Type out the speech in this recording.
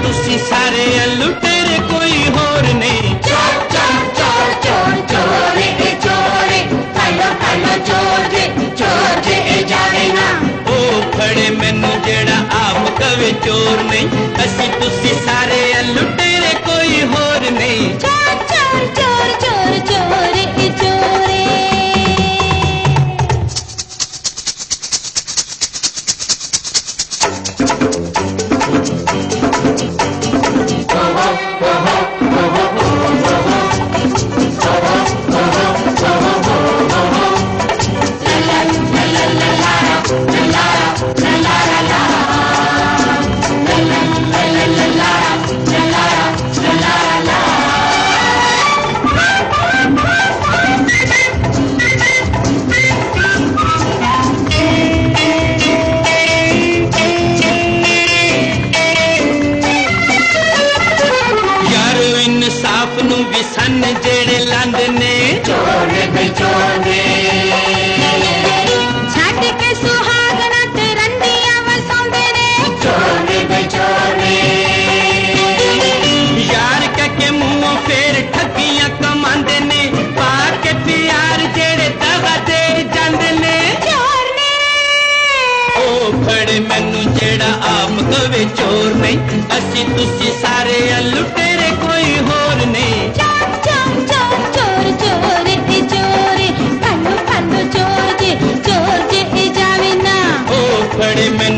तुसी सारे लुटेरे कोई होर नहीं। चोर चोर चोर चोर चोर ए चोर फलो फलो चोर जे ए जावे ना। ओ फड़े मैनू जेड़ा आप कवे चोर नहीं, असी तुसी सारे लुटेरे कोई होर नहीं। चोर चोर चोर चोर चोर ए चोर। भी सन जेड़े लांदे ने चोर भाई चोर छट के सुहागना ते रंडियां वसांदे ने। चोर भाई चोर यार के मुंहों फेर ठगियां कमांदे ने, पाके प्यार जेड़े दगा दे जांदे ने। चोर ने ओ फड़े मैनू जेड़ा आप कवे चोर नहीं, असी तुसी सारे लुटेरे कोई होर नहीं। चोर चोर चोर चोर चोर ए चोर फलो फलो चोर जे ए जावे ना। ओ फड़े मैनू